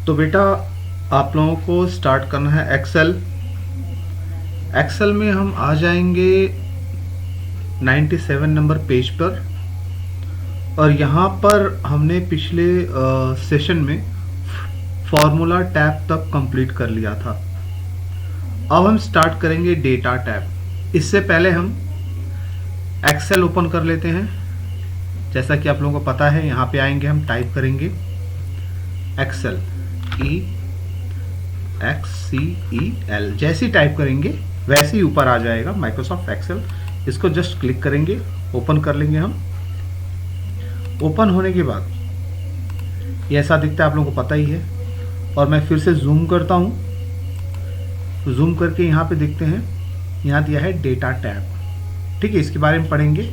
तो बेटा आप लोगों को स्टार्ट करना है एक्सेल। एक्सेल में हम आ जाएंगे 97 नंबर पेज पर, और यहाँ पर हमने पिछले सेशन में फॉर्मूला टैब तक कंप्लीट कर लिया था। अब हम स्टार्ट करेंगे डेटा टैब। इससे पहले हम एक्सेल ओपन कर लेते हैं। जैसा कि आप लोगों को पता है, यहाँ पे आएंगे, हम टाइप करेंगे एक्सेल, EXCEL। जैसे ही टाइप करेंगे वैसे ही ऊपर आ जाएगा माइक्रोसॉफ्ट एक्सेल। इसको जस्ट क्लिक करेंगे, ओपन कर लेंगे हम। ओपन होने के बाद ये ऐसा दिखता है, आप लोगों को पता ही है। और मैं फिर से जूम करता हूँ, तो जूम करके यहाँ पे देखते हैं, यहाँ दिया है डेटा टैब। ठीक है, इसके बारे में पढ़ेंगे।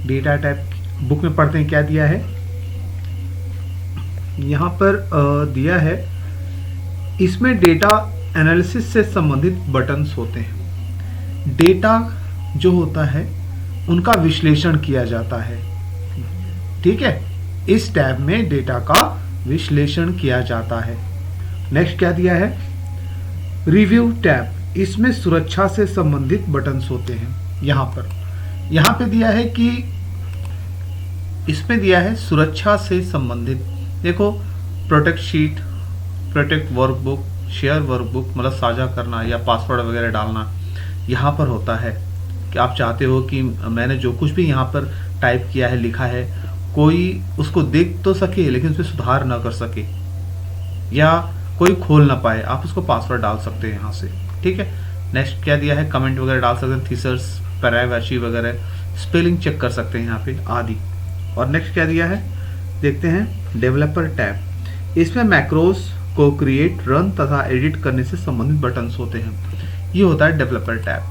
डेटा टैब बुक में पढ़ते हैं क्या दिया है। यहाँ पर दिया है, इसमें डेटा एनालिसिस से संबंधित बटन्स होते हैं। डेटा जो होता है उनका विश्लेषण किया जाता है। ठीक है, इस टैब में डेटा का विश्लेषण किया जाता है। नेक्स्ट क्या दिया है, रिव्यू टैब। इसमें सुरक्षा से संबंधित बटन्स होते हैं। यहाँ पे दिया है कि इसमें दिया है सुरक्षा से संबंधित। देखो, protect sheet, protect workbook, share workbook, मतलब साझा करना या पासवर्ड वगैरह डालना यहाँ पर होता है। कि आप चाहते हो कि मैंने जो कुछ भी यहाँ पर टाइप किया है, लिखा है, कोई उसको देख तो सके लेकिन उसमें सुधार ना कर सके या कोई खोल ना पाए, आप उसको पासवर्ड डाल सकते हैं यहाँ से। ठीक है, नेक्स्ट क्या दिया है, कमेंट वगैरह डाल सकते हैं, थीसर्स, पैराग्राफ वगैरह, स्पेलिंग चेक कर सकते हैं यहाँ पे आदि। और नेक्स्ट क्या दिया है, देखते हैं डेवलपर टैब। इसमें मैक्रोस को क्रिएट, रन तथा एडिट करने से संबंधित बटन्स होते हैं। ये होता है डेवलपर टैब।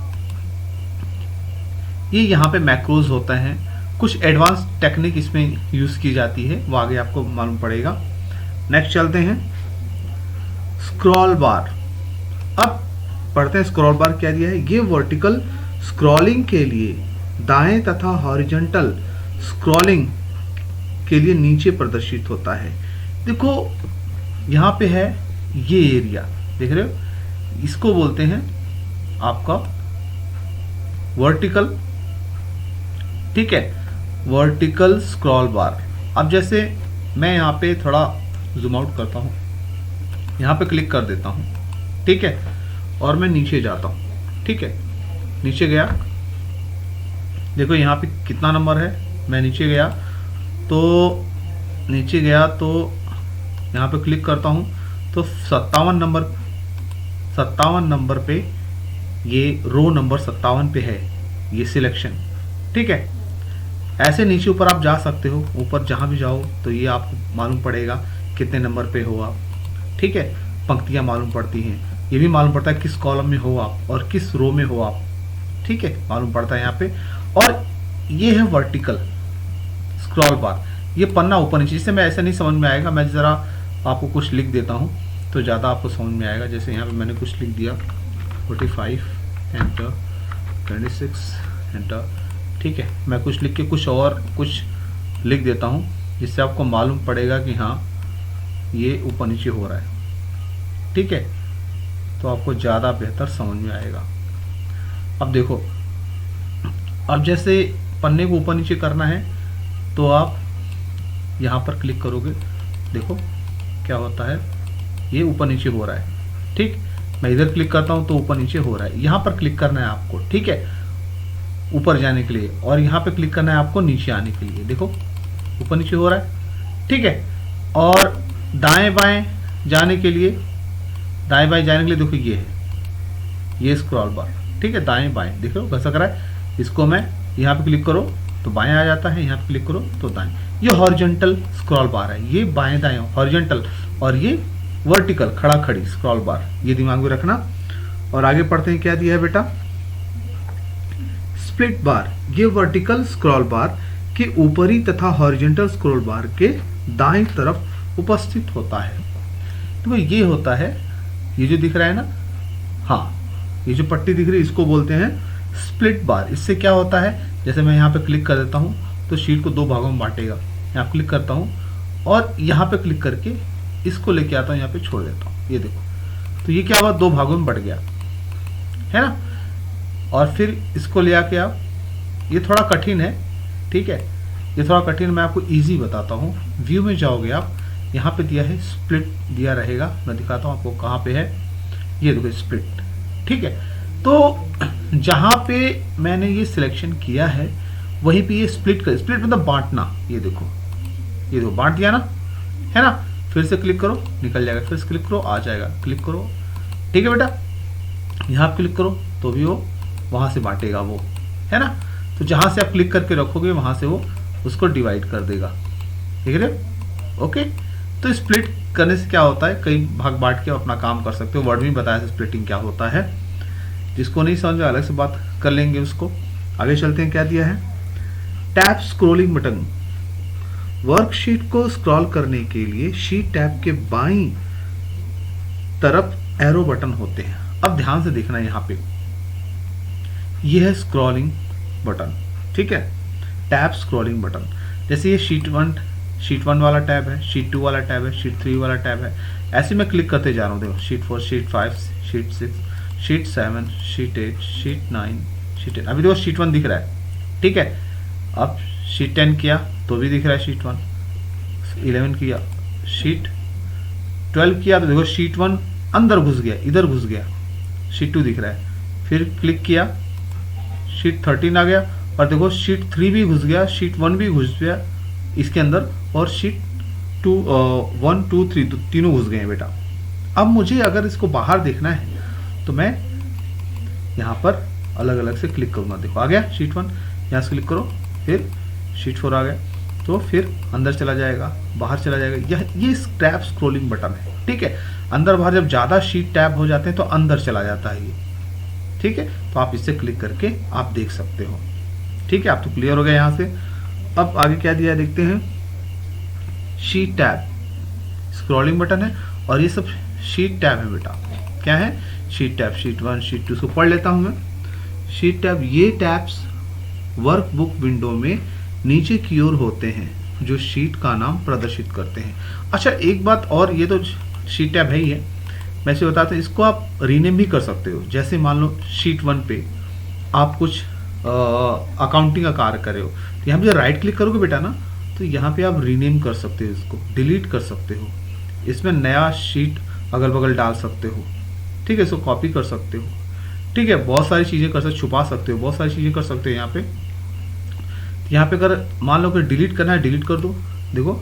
ये यहाँ पे मैक्रोज होता है। कुछ एडवांस टेक्निक इसमें यूज की जाती है, वो आगे आपको मालूम पड़ेगा। नेक्स्ट चलते हैं स्क्रॉल बार। अब पढ़ते हैं स्क्रॉल बार क्या दिया है। ये वर्टिकल स्क्रॉलिंग के लिए दाएं तथा हॉरिजॉन्टल स्क्रॉलिंग के लिए नीचे प्रदर्शित होता है। देखो यहाँ पे है ये एरिया, देख रहे हो, इसको बोलते हैं आपका वर्टिकल। ठीक है, वर्टिकल स्क्रॉल बार। अब जैसे मैं यहाँ पे थोड़ा जूम आउट करता हूँ, यहाँ पे क्लिक कर देता हूँ। ठीक है, और मैं नीचे जाता हूँ। ठीक है, नीचे गया, देखो यहाँ पे कितना नंबर है। मैं नीचे गया तो यहाँ पे क्लिक करता हूँ तो 57 नंबर पे, ये रो नंबर 57 पे है ये सिलेक्शन। ठीक है, ऐसे नीचे ऊपर आप जा सकते हो, ऊपर जहाँ भी जाओ तो ये आपको मालूम पड़ेगा कितने नंबर पे हो आप। ठीक है, पंक्तियाँ मालूम पड़ती हैं, ये भी मालूम पड़ता है किस कॉलम में हो आप और किस रो में हो आप। ठीक है, मालूम पड़ता है यहाँ पे। और ये है वर्टिकल स्क्रॉल बार, ये पन्ना ऊपर नीचे। जिससे मैं ऐसा नहीं समझ में आएगा, मैं ज़रा आपको कुछ लिख देता हूँ तो ज़्यादा आपको समझ में आएगा। जैसे यहाँ पे मैंने कुछ लिख दिया, 45 एंटर, 26 एंटर। ठीक है, मैं कुछ लिख के कुछ लिख देता हूँ जिससे आपको मालूम पड़ेगा कि हाँ ये ऊपर नीचे हो रहा है। ठीक है, तो आपको ज़्यादा बेहतर समझ में आएगा। अब देखो, अब जैसे पन्ने को ऊपर नीचे करना है तो आप यहाँ पर क्लिक करोगे, देखो क्या होता है, ये ऊपर नीचे हो रहा है। ठीक, मैं इधर क्लिक करता हूँ तो ऊपर नीचे हो रहा है। यहाँ पर क्लिक करना है आपको, ठीक है, ऊपर जाने के लिए, और यहाँ पे क्लिक करना है आपको नीचे आने के लिए। देखो ऊपर नीचे हो रहा है। ठीक है, और दाएं बाएं जाने के लिए, देखो ये है, ये स्क्रॉल बार। ठीक है, दाएं बाएं देख लो घसक रहा है। इसको मैं यहाँ पे क्लिक करो तो बाएं आ जाता है, यहाँ पे क्लिक करो तो दाएं। ये हॉरिजॉन्टल स्क्रॉल बार है, ये बाएं दाएं हॉरिजॉन्टल, और ये वर्टिकल खड़ा खड़ी स्क्रॉल बार। ये दिमाग में रखना। और आगे पढ़ते हैं क्या दिया है बेटा, स्प्लिट बार। ये वर्टिकल स्क्रॉल बार के ऊपरी तथा हॉरिजॉन्टल स्क्रॉल बार के दाएं तरफ उपस्थित होता है। तो ये होता है, ये जो दिख रहा है ना, हाँ, ये जो पट्टी दिख रही है इसको बोलते हैं स्प्लिट बार। इससे क्या होता है, जैसे मैं यहाँ पे क्लिक कर देता हूँ तो शीट को दो भागों में बांटेगा। यहाँ क्लिक करता हूँ और यहाँ पे क्लिक करके इसको लेके आता हूँ, यहाँ पे छोड़ देता हूँ। ये देखो, तो ये क्या हुआ, 2 भागों में बढ़ गया, है ना। और फिर इसको ले आके आप, ये थोड़ा कठिन है, ठीक है, ये थोड़ा कठिन, मैं आपको इजी बताता हूँ। व्यू में जाओगे आप, यहाँ पे दिया है स्प्लिट दिया रहेगा, मैं दिखाता हूँ आपको कहाँ पे है। ये देखो स्प्लिट, ठीक है। तो जहाँ पे मैंने ये सिलेक्शन किया है वहीं पे ये स्प्लिट कर, स्प्लिट मतलब बांटना। ये देखो बांट दिया ना, है ना। फिर से क्लिक करो, निकल जाएगा, फिर से क्लिक करो, आ जाएगा, क्लिक करो, ठीक है बेटा। यहाँ क्लिक करो तो भी वो वहाँ से बांटेगा वो, है ना। तो जहाँ से आप क्लिक करके रखोगे वहाँ से वो उसको डिवाइड कर देगा, ठीक है। ओके, तो स्प्लिट करने से क्या होता है, कई भाग बांट के अपना काम कर सकते हो। वर्ड में बताया था स्प्लिटिंग क्या होता है, जिसको नहीं समझ में अलग से बात कर लेंगे उसको। आगे चलते हैं, क्या दिया है, टैब स्क्रॉलिंग बटन। वर्कशीट को स्क्रॉल करने के लिए शीट टैब के बाईं तरफ एरो बटन होते हैं। अब ध्यान से देखना, यहाँ पे ये है स्क्रॉलिंग बटन, ठीक है, टैब स्क्रॉलिंग बटन। जैसे ये शीट 1 वाला टैब है, शीट 2 वाला टैब है, शीट 3 वाला टैब है, ऐसे मैं क्लिक करते जा रहा हूँ। देखो sheet 4, sheet 5, sheet 6, sheet 7, sheet 8, sheet 9, sheet 10। अभी देखो शीट 1 दिख रहा है, ठीक है। अब शीट 10 किया तो भी दिख रहा है शीट 1, 11 किया, शीट 12 किया तो देखो शीट 1 अंदर घुस गया, इधर घुस गया, शीट 2 दिख रहा है। फिर क्लिक किया, शीट 13 आ गया, और देखो शीट 3 भी घुस गया, शीट 1 भी घुस गया इसके अंदर, और शीट 1, 2, 3 तो तीनों घुस गए हैं बेटा। अब मुझे अगर इसको बाहर देखना है तो मैं यहाँ पर अलग अलग से क्लिक करूँगा। देखो आ गया शीट 1, यहाँ से क्लिक करो, फिर शीट 4 आ गया, तो फिर अंदर चला जाएगा, बाहर चला जाएगा। ये टैब स्क्रॉलिंग बटन है, ठीक है। अंदर बाहर जब ज़्यादा शीट टैब हो जाते हैं तो अंदर चला जाता है ये, ठीक है। तो आप इससे क्लिक करके आप देख सकते हो, ठीक है। आप तो क्लियर हो गया यहाँ से। अब आगे क्या दिया है देखते हैं, शीट टैब स्क्रॉलिंग बटन है, और ये सब शीट टैब है बेटा। क्या है, शीट टैब, शीट 1, शीट 2, इसको पढ़ लेता हूँ मैं। शीट टैब, ये टैब्स वर्कबुक विंडो में नीचे की ओर होते हैं जो शीट का नाम प्रदर्शित करते हैं। अच्छा एक बात और, ये तो शीट टैब है ही है, मैं इसे बताता हूँ, इसको आप रीनेम भी कर सकते हो। जैसे मान लो शीट 1 पे आप कुछ अकाउंटिंग का कार्य कर रहे हो, तो यहाँ पे राइट क्लिक करोगे बेटा ना, तो यहाँ पे आप रीनेम कर सकते हो, इसको डिलीट कर सकते हो, इसमें नया शीट अगल बगल डाल सकते हो, ठीक है। इसको कॉपी कर सकते हो, ठीक है। बहुत सारी चीज़ें कर सकते हो, छुपा सकते हो, बहुत सारी चीज़ें कर सकते हो यहाँ पे। यहाँ पे अगर मान लो कि डिलीट करना है, डिलीट कर दो, देखो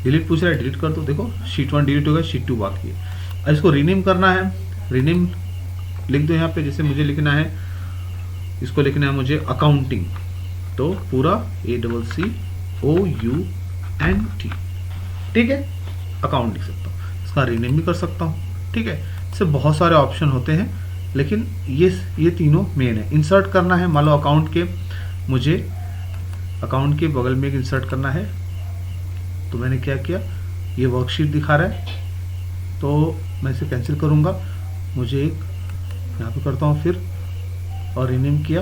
डिलीट पूछ रहा है, डिलीट कर दो, देखो शीट 1 डिलीट हो गया, शीट 2 बाकी है। और इसको रीनेम करना है, रीनेम लिख दो यहाँ पे, जैसे मुझे लिखना है, इसको लिखना है मुझे अकाउंटिंग, तो पूरा ACCOUNT, ठीक है, अकाउंट लिख सकता हूँ, इसका रीनेम भी कर सकता हूँ, ठीक है। इससे बहुत सारे ऑप्शन होते हैं, लेकिन ये तीनों मेन है। इंसर्ट करना है, मान लो अकाउंट के, मुझे अकाउंट के बगल में एक इंसर्ट करना है, तो मैंने क्या किया, ये वर्कशीट दिखा रहा है तो मैं इसे कैंसिल करूँगा, मुझे एक यहाँ पे करता हूँ फिर, और रीनेम किया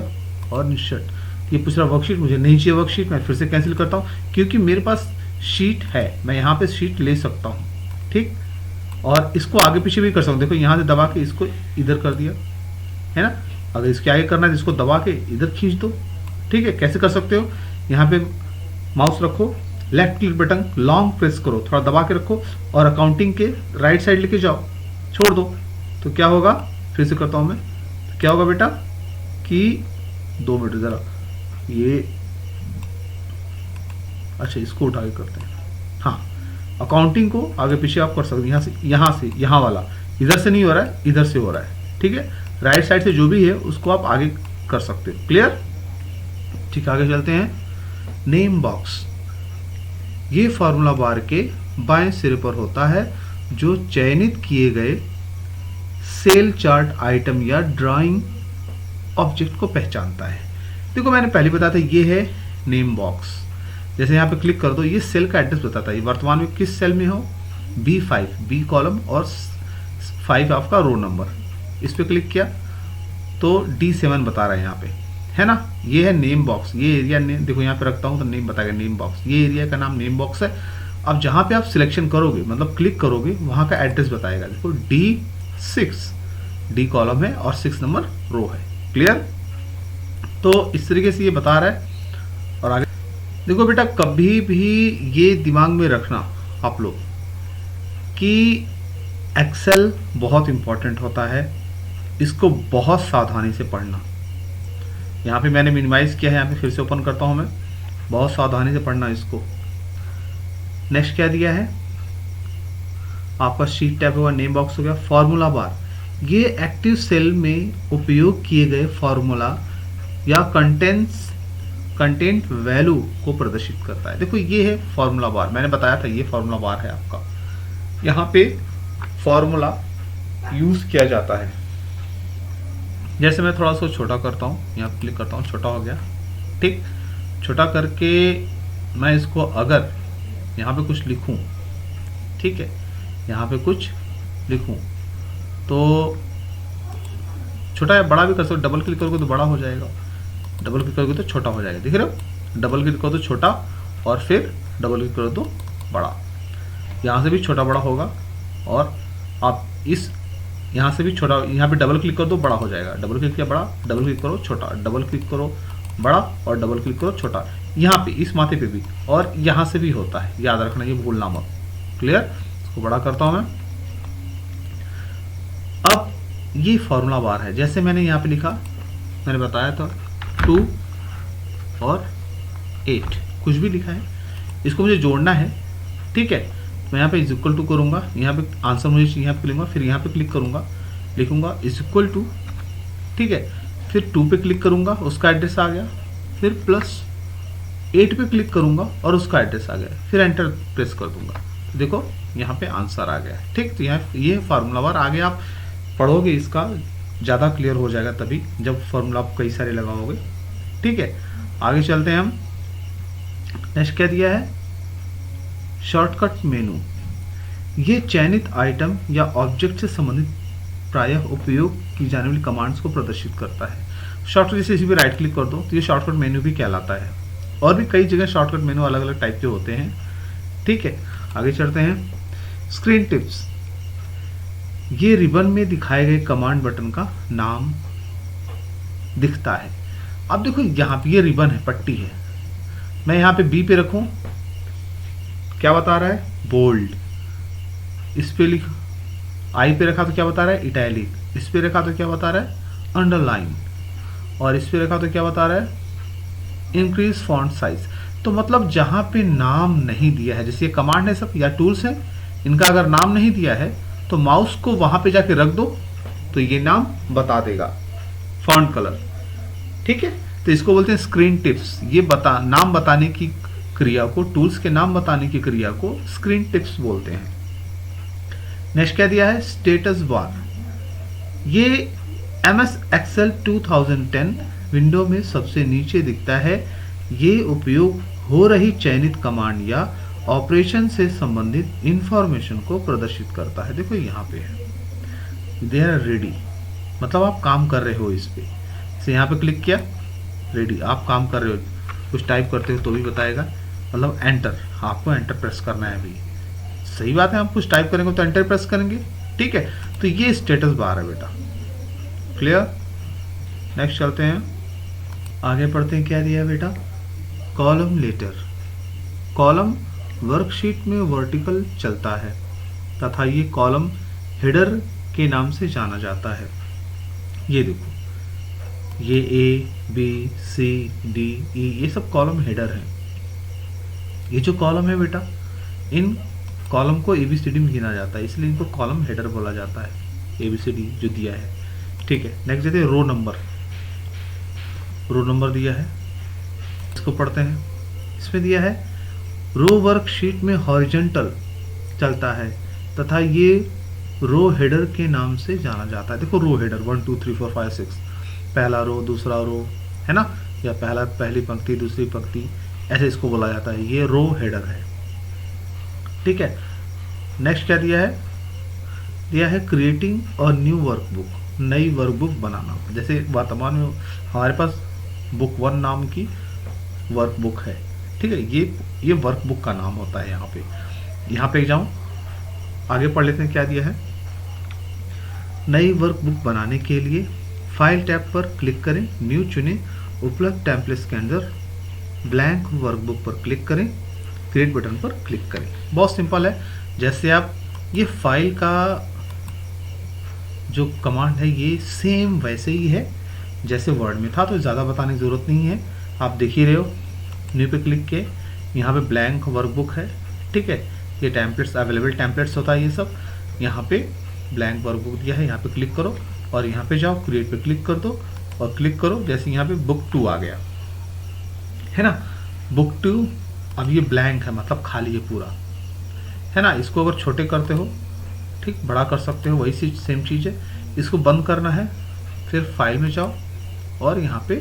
और इंसर्ट। ये पूछ रहा वर्कशीट, मुझे नहीं चाहिए वर्कशीट, मैं फिर से कैंसिल करता हूँ, क्योंकि मेरे पास शीट है, मैं यहाँ पे शीट ले सकता हूँ, ठीक। और इसको आगे पीछे भी कर सकता हूँ, देखो यहाँ से दबा के इसको इधर कर दिया, है ना। अगर इसके आगे करना है, इसको दबा के इधर खींच दो, ठीक है। कैसे कर सकते हो, यहाँ पे माउस रखो, left click button long press करो, थोड़ा दबा के रखो, और अकाउंटिंग के राइट साइड लेके जाओ, छोड़ दो, तो क्या होगा, फिर से करता हूँ मैं, तो क्या होगा बेटा कि 2 मिनट ज़रा, ये अच्छा इसको उठा के करते हैं। हाँ, अकाउंटिंग को आगे पीछे आप कर सकते हैं, यहाँ से यहाँ वाला, इधर से नहीं हो रहा है, इधर से हो रहा है, ठीक है। राइट साइड से जो भी है उसको आप आगे कर सकते हो, क्लियर, ठीक। आगे चलते हैं, नेम बॉक्स, ये फार्मूला बार के बाएं सिरे पर होता है, जो चयनित किए गए सेल चार्ट आइटम या ड्राइंग ऑब्जेक्ट को पहचानता है। देखो मैंने पहले बताया था, ये है नेम बॉक्स। जैसे यहाँ पे क्लिक कर दो, ये सेल का एड्रेस बताता है, वर्तमान में किस सेल में हो, B5, बी कॉलम, और 5 आपका रो नंबर। इस पे क्लिक किया तो D7 बता रहा है यहाँ पे, है ना। ये है नेम बॉक्स, ये एरिया नेम, देखो यहाँ पे रखता हूँ तो नेम बताएगा नेम बॉक्स, ये एरिया का नाम नेम बॉक्स है। अब जहाँ पे आप सिलेक्शन करोगे मतलब क्लिक करोगे वहाँ का एड्रेस बताएगा। देखो D6 डी कॉलम है और 6 नंबर रो है। क्लियर? तो इस तरीके से ये बता रहा है। और आगे देखो बेटा, कभी भी ये दिमाग में रखना आप लोग कि एक्सेल बहुत इंपॉर्टेंट होता है, इसको बहुत सावधानी से पढ़ना। यहाँ पे मैंने मिनिमाइज किया है, यहाँ पे फिर से ओपन करता हूँ मैं, बहुत सावधानी से पढ़ना इसको। नेक्स्ट क्या दिया है आपका, शीट टैब हुआ, नेम बॉक्स हो गया, फॉर्मूला बार, ये एक्टिव सेल में उपयोग किए गए फॉर्मूला या कंटेंट वैल्यू को प्रदर्शित करता है। देखो ये है फॉर्मूला बार, मैंने बताया था ये फॉर्मूला बार है आपका। यहाँ पे फॉर्मूला यूज किया जाता है। जैसे मैं थोड़ा सा छोटा करता हूँ, यहाँ क्लिक करता हूँ, छोटा हो गया, ठीक। छोटा करके मैं इसको अगर यहाँ पे कुछ लिखूँ, ठीक है, यहाँ पे कुछ लिखूँ तो छोटा या बड़ा भी कर सकते हो। डबल क्लिक करोगे तो बड़ा हो जाएगा, डबल क्लिक करोगे तो छोटा हो जाएगा। दिख रहे हो, डबल क्लिक करो तो छोटा और फिर डबल क्लिक करो तो बड़ा। यहाँ से भी छोटा बड़ा होगा और आप इस यहाँ से भी छोटा, यहाँ पे डबल क्लिक करो तो बड़ा हो जाएगा। डबल क्लिक किया बड़ा, डबल क्लिक करो छोटा, डबल क्लिक करो बड़ा और डबल क्लिक करो छोटा। यहाँ पे इस माथे पे भी और यहाँ से भी होता है, याद रखना, ये भूलना मत। क्लियर? इसको बड़ा करता हूँ मैं। अब ये फॉर्मूला बार है, जैसे मैंने यहाँ पे लिखा, मैंने बताया था 2 और 8 कुछ भी लिखा है, इसको मुझे जोड़ना है, ठीक है। तो यहाँ पे इज इक्वल टू करूँगा, यहाँ पे आंसर मुझे यहाँ पे लिखूंगा, फिर यहाँ पे क्लिक करूँगा, लिखूंगा इज इक्वल टू, ठीक है, फिर 2 पे क्लिक करूँगा, उसका एड्रेस आ गया, फिर प्लस 8 पे क्लिक करूँगा और उसका एड्रेस आ गया, फिर एंटर प्रेस कर दूंगा। देखो यहाँ पे आंसर आ गया, ठीक। तो यहाँ ये फार्मूला बार, आगे आप पढ़ोगे इसका ज़्यादा क्लियर हो जाएगा तभी जब फार्मूला आप कई सारे लगाओगे, ठीक है। आगे चलते हैं हम। नेक्स्ट क्या दिया है, शॉर्टकट मेनू, ये चयनित आइटम या ऑब्जेक्ट से संबंधित प्रायः उपयोग की जाने वाली कमांड्स को प्रदर्शित करता है। शॉर्टकट जैसे इसी पे राइट क्लिक कर दो तो ये शॉर्टकट मेनू भी कहलाता है। और भी कई जगह शॉर्टकट मेनू अलग अलग टाइप के होते हैं, ठीक है। आगे चलते हैं। स्क्रीन टिप्स, ये रिबन में दिखाए गए कमांड बटन का नाम दिखता है। अब देखो यहाँ पे ये रिबन है, पट्टी है, मैं यहाँ पे बी पे रखूं, क्या बता रहा है, बोल्ड। इस पे लिख, आई पे रखा तो क्या बता रहा है, इटैलिक। इस पे रखा तो क्या बता रहा है, अंडरलाइन। और इस पे रखा तो क्या बता रहा है, इंक्रीज फॉन्ट साइज। तो मतलब जहां पे नाम नहीं दिया है, जैसे ये कमांड है सब या टूल्स है, इनका अगर नाम नहीं दिया है तो माउस को वहां पे जाके रख दो तो ये नाम बता देगा, फॉन्ट कलर, ठीक है। तो इसको बोलते हैं स्क्रीन टिप्स। ये नाम बताने की क्रिया को, टूल्स के नाम बताने की क्रिया को स्क्रीन टिप्स बोलते हैं। नेक्स्ट क्या दिया है, स्टेटस बार, ये MS Excel 2010 विंडो में सबसे नीचे दिखता है। ये उपयोग हो रही चयनित कमांड या ऑपरेशन से संबंधित इंफॉर्मेशन को प्रदर्शित करता है। देखो यहाँ पे है, दे आर रेडी, मतलब आप काम कर रहे हो इस पे। से यहाँ पे क्लिक किया, रेडी, आप काम कर रहे हो, कुछ टाइप करते हो तो भी बताएगा, मतलब एंटर, आपको एंटर प्रेस करना है अभी। सही बात है, हम कुछ टाइप करेंगे तो एंटर प्रेस करेंगे, ठीक है। तो ये स्टेटस बार है बेटा। क्लियर? नेक्स्ट चलते हैं, आगे पढ़ते हैं। क्या दिया है बेटा, कॉलम लेटर, कॉलम वर्कशीट में वर्टिकल चलता है तथा ये कॉलम हेडर के नाम से जाना जाता है। ये देखो, ये A, B, C, D, E ये सब कॉलम हेडर हैं। ये जो कॉलम है बेटा, इन कॉलम को ABCD में गिना जाता है, इसलिए इनको कॉलम हेडर बोला जाता है, ABCD जो दिया है, ठीक है। नेक्स्ट देते हैं रो नंबर, रो नंबर दिया है, इसको पढ़ते हैं। इसमें दिया है रो वर्कशीट में हॉरिजॉन्टल चलता है तथा ये रो हेडर के नाम से जाना जाता है। देखो रो हेडर 1 2 3 4 5 6, पहला रो, दूसरा रो, है ना, या पहली पंक्ति, दूसरी पंक्ति, ऐसे इसको बोला जाता है। ये रो हेडर है, ठीक है। नेक्स्ट क्या दिया है, दिया है क्रिएटिंग और न्यू वर्कबुक, नई वर्कबुक बनाना। जैसे वर्तमान में हमारे पास बुक 1 नाम की वर्कबुक है, ठीक है, ये वर्कबुक का नाम होता है यहाँ पे। यहाँ पे जाऊँ, आगे पढ़ लेते हैं क्या दिया है। नई वर्कबुक बनाने के लिए फाइल टैब पर क्लिक करें, न्यू चुनें, उपलब्ध टेम्पलेट्स के अंदर ब्लैंक वर्कबुक पर क्लिक करें, क्रिएट बटन पर क्लिक करें। बहुत सिंपल है। जैसे आप ये फाइल का जो कमांड है ये सेम वैसे ही है जैसे वर्ड में था, तो ज़्यादा बताने की ज़रूरत नहीं है। आप देख ही रहे हो, न्यू पे क्लिक किए, यहाँ पे ब्लैंक वर्कबुक है, ठीक है। ये टेम्पलेट्स, अवेलेबल टेम्पलेट्स होता है ये सब। यहाँ पे ब्लैंक वर्कबुक दिया है, यहाँ पे क्लिक करो और यहाँ पे जाओ, क्रिएट पे क्लिक कर दो और क्लिक करो। जैसे यहाँ पे बुक 2 आ गया है ना, बुक 2। अब ये ब्लैंक है, मतलब खाली है पूरा, है ना। इसको अगर छोटे करते हो, ठीक, बड़ा कर सकते हो, वही सेम चीज़ है। इसको बंद करना है, फिर फाइल में जाओ और यहाँ पे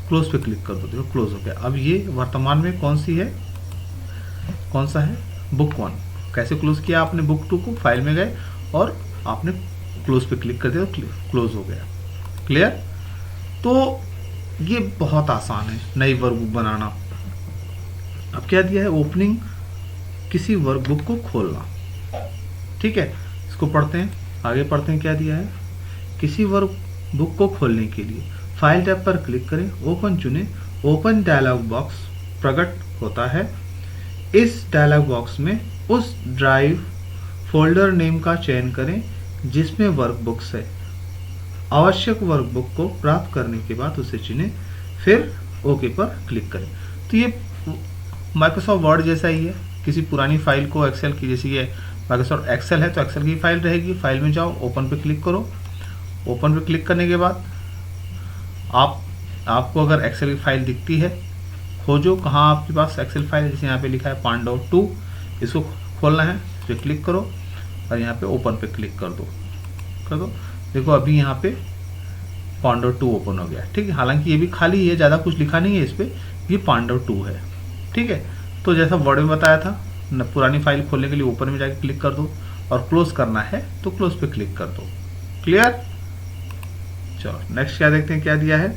क्लोज पे क्लिक कर दो, देखो क्लोज हो गया। अब ये वर्तमान में कौन सी है, कौन सा है, बुक 1। कैसे क्लोज किया आपने बुक 2 को, फाइल में गए और आपने क्लोज पे क्लिक कर दिया तो क्लोज हो गया। क्लियर। तो ये बहुत आसान है नई वर्कबुक बनाना। अब क्या दिया है, ओपनिंग किसी वर्कबुक को खोलना, ठीक है। इसको पढ़ते हैं, आगे पढ़ते हैं क्या दिया है। किसी वर्कबुक को खोलने के लिए फाइल टैब पर क्लिक करें, ओपन चुनें, ओपन डायलॉग बॉक्स प्रकट होता है। इस डायलॉग बॉक्स में उस ड्राइव फोल्डर नेम का चयन करें जिसमें वर्कबुक्स है। आवश्यक वर्कबुक को प्राप्त करने के बाद उसे चुनें, फिर ओके पर क्लिक करें। तो ये माइक्रोसॉफ्ट वर्ड जैसा ही है, किसी पुरानी फाइल को एक्सेल की, जैसे ये माइक्रोसॉफ्ट एक्सेल है तो एक्सेल की फाइल रहेगी। फाइल में जाओ, ओपन पे क्लिक करो। ओपन पे क्लिक करने के बाद आपको अगर एक्सेल की फाइल दिखती है, खोजो कहाँ आपके पास एक्सेल फाइल है। जैसे यहाँ पे लिखा है पांडव 2, इसको खोलना है, इस पर क्लिक करो और यहाँ पे ओपन पे क्लिक कर दो। देखो अभी यहाँ पे पांडव 2 ओपन हो गया, ठीक है। हालांकि ये भी खाली है, ज़्यादा कुछ लिखा नहीं है इस पर, ये पांडव 2 है, ठीक है। तो जैसा वर्ड में बताया था, पुरानी फाइल खोलने के लिए ओपन में जाके क्लिक कर दो और क्लोज करना है तो क्लोज पे क्लिक कर दो। क्लियर। चलो नेक्स्ट क्या देखते हैं क्या दिया है।